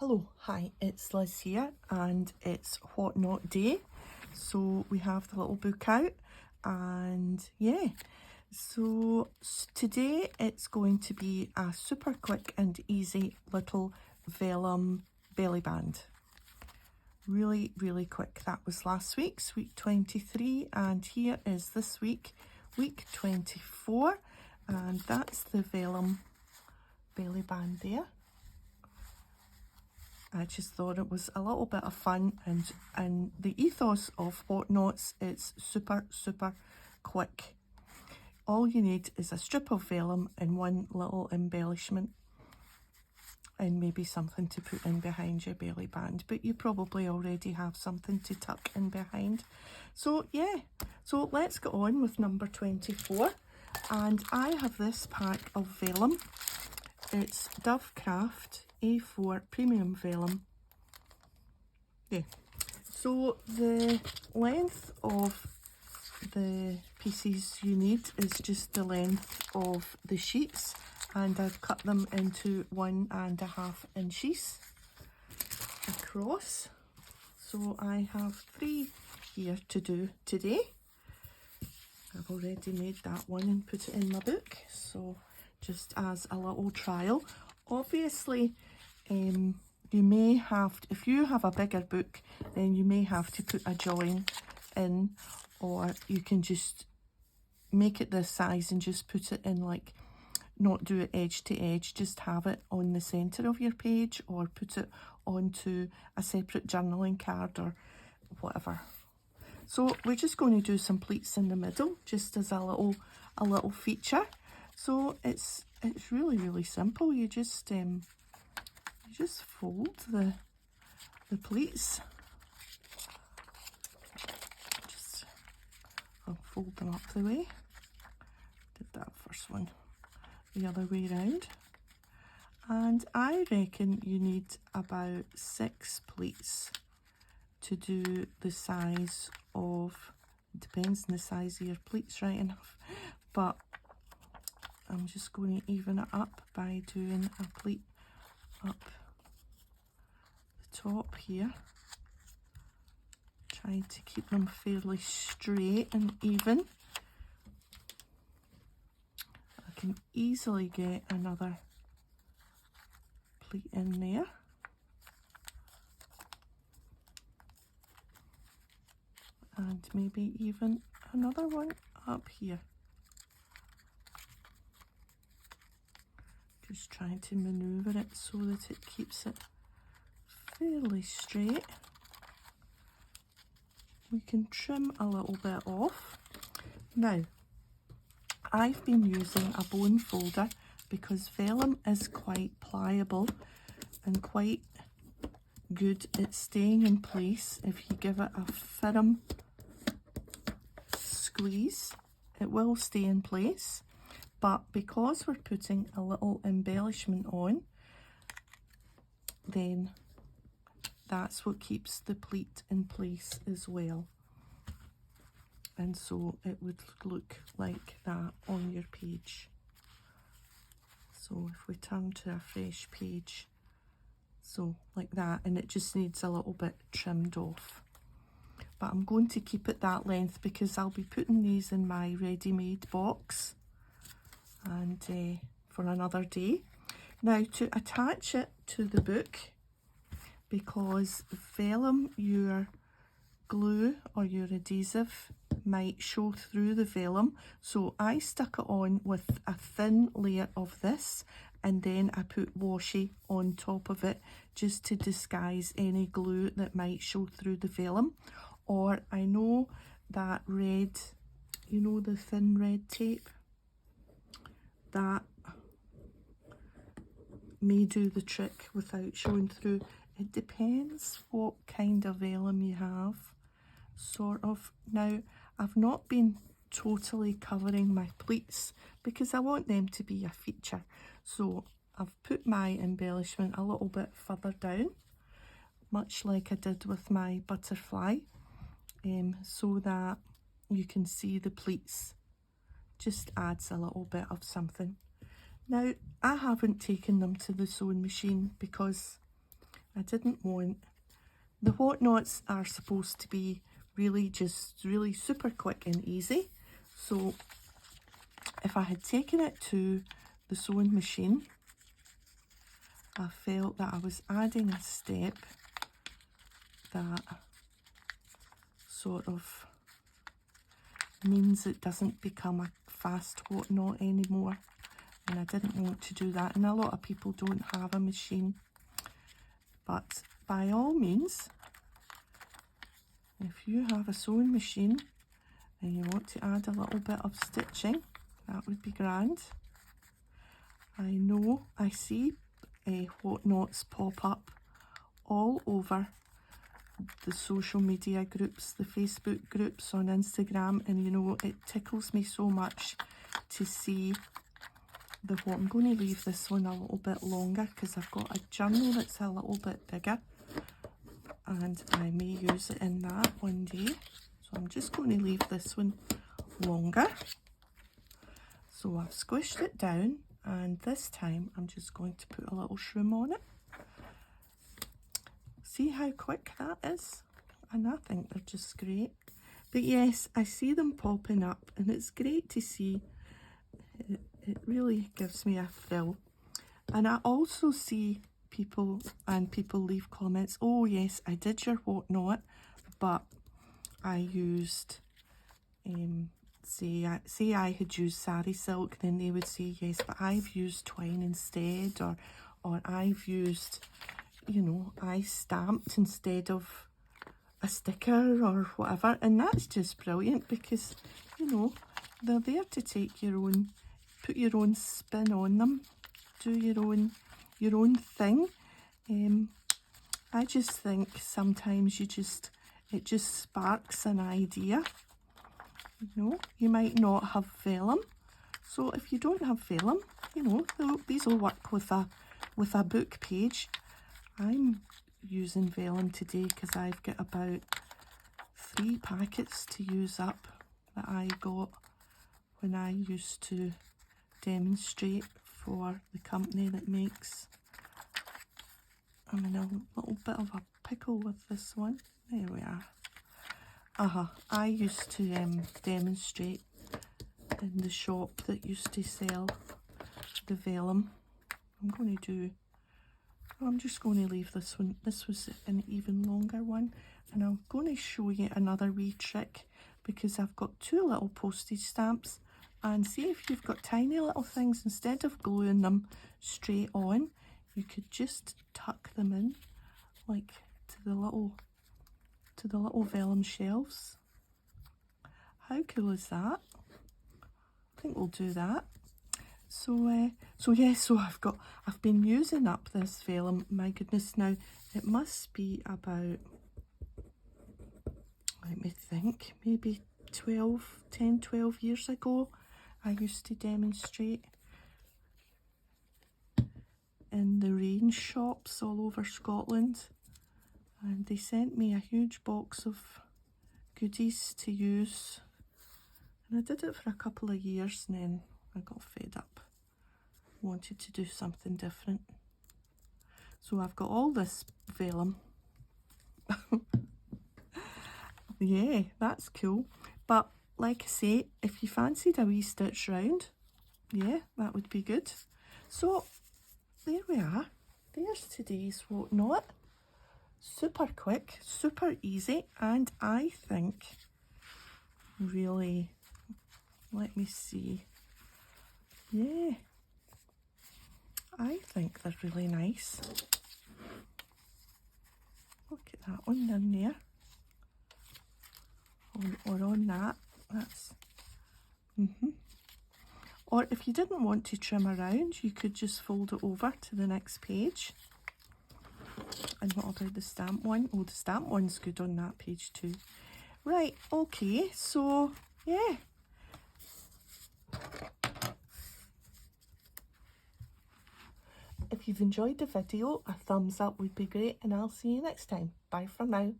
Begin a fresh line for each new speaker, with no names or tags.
Hello, hi, it's Liz here and it's WhatNot day. So we have the little book out and yeah, so today it's going to be a super quick and easy little vellum belly band. Really, really quick. That was last week's week 23 and here is this week, week 24, and that's the vellum belly band there. I just thought it was a little bit of fun, and the ethos of WhatNots, it's super quick. All you need is a strip of vellum and one little embellishment and maybe something to put in behind your belly band, but you probably already have something to tuck in behind. So yeah, so let's get on with number 24, and I have this pack of vellum. It's Dovecraft A4 premium vellum. Yeah, so the length of the pieces you need is just the length of the sheets, and I've cut them into 1.5 inches across. So I have 3 here to do today. I've already made that one and put it in my book, so just as a little trial. Obviously, you may have to, if you have a bigger book, then you may have to put a join in, or you can just make it this size and just put it in, like, not do it edge to edge, just have it on the centre of your page, or put it onto a separate journaling card or whatever. So we're just going to do some pleats in the middle, just as a little feature. So it's really simple. You just fold the pleats. I'll fold them up the way. Did that first one the other way around. And I reckon you need about 6 pleats to do the size of, it depends on the size of your pleats, right enough, but I'm just going to even it up by doing a pleat up the top here, trying to keep them fairly straight and even. I can easily get another pleat in there. And maybe even another one up here. Just trying to maneuver it so that it keeps it fairly straight. We can trim a little bit off. Now, I've been using a bone folder because vellum is quite pliable and quite good at staying in place. If you give it a firm squeeze, it will stay in place. But because we're putting a little embellishment on, then that's what keeps the pleat in place as well. And so it would look like that on your page. So if we turn to a fresh page, so like that, and it just needs a little bit trimmed off. But I'm going to keep it that length because I'll be putting these in my ready-made box and for another day. Now, to attach it to the book, because vellum, your glue or your adhesive might show through the vellum, so I stuck it on with a thin layer of this, and then I put washi on top of it just to disguise any glue that might show through the vellum. Or I know that red, you know, the thin red tape, that may do the trick without showing through. It depends what kind of vellum you have, sort of. Now, I've not been totally covering my pleats because I want them to be a feature. So I've put my embellishment a little bit further down, much like I did with my butterfly, so that you can see the pleats. Just adds a little bit of something. Now, I haven't taken them to the sewing machine because I didn't want, the WhatNots are supposed to be really super quick and easy. So if I had taken it to the sewing machine, I felt that I was adding a step that sort of means it doesn't become a fast WhatNot anymore, and I didn't want to do that, and a lot of people don't have a machine. But by all means, if you have a sewing machine and you want to add a little bit of stitching, that would be grand. I know I see WhatNots pop up all over the social media groups, the Facebook groups, on Instagram, and you know, it tickles me so much to see the what. I'm going to leave this one a little bit longer because I've got a journal that's a little bit bigger and I may use it in that one day. So I'm just going to leave this one longer. So I've squished it down, and this time I'm just going to put a little shroom on it. See how quick that is? And I think they're just great. But yes, I see them popping up, and it's great to see. It really gives me a thrill. And I also see people leave comments, oh yes, I did your WhatNot, but I used, say I had used sari silk, then they would say, yes, but I've used twine instead, or I've used, you know, I stamped instead of a sticker or whatever. And that's just brilliant because, you know, they're there to take your own, put your own spin on them, do your own thing. I just think sometimes it just sparks an idea. You know, you might not have vellum, so if you don't have vellum, you know, these will work with a book page. I'm using vellum today because I've got about 3 packets to use up that I got when I used to demonstrate for the company that makes. I'm in a little bit of a pickle with this one. There we are. I used to demonstrate in the shop that used to sell the vellum. I'm just going to leave this one. This was an even longer one, and I'm going to show you another wee trick because I've got 2 little postage stamps, and see if you've got tiny little things, instead of gluing them straight on, you could just tuck them in like to the little vellum shelves. How cool is that? I think we'll do that. So I've been using up this vellum. My goodness, now it must be about, let me think, maybe 10, 12 years ago. I used to demonstrate in the range shops all over Scotland, and they sent me a huge box of goodies to use, and I did it for a couple of years, and then I got fed up, wanted to do something different. So I've got all this vellum. Yeah, that's cool. But like I say, if you fancied a wee stitch round, yeah, that would be good. So there we are. There's today's WhatNot. Super quick, super easy, and I think really, let me see. Yeah, I think they're really nice. Look at that one in there. Or on that. That's Or if you didn't want to trim around, you could just fold it over to the next page. And what about the stamp one? Oh, the stamp one's good on that page too. Right, okay, so yeah. If you've enjoyed the video, a thumbs up would be great, and I'll see you next time. Bye for now.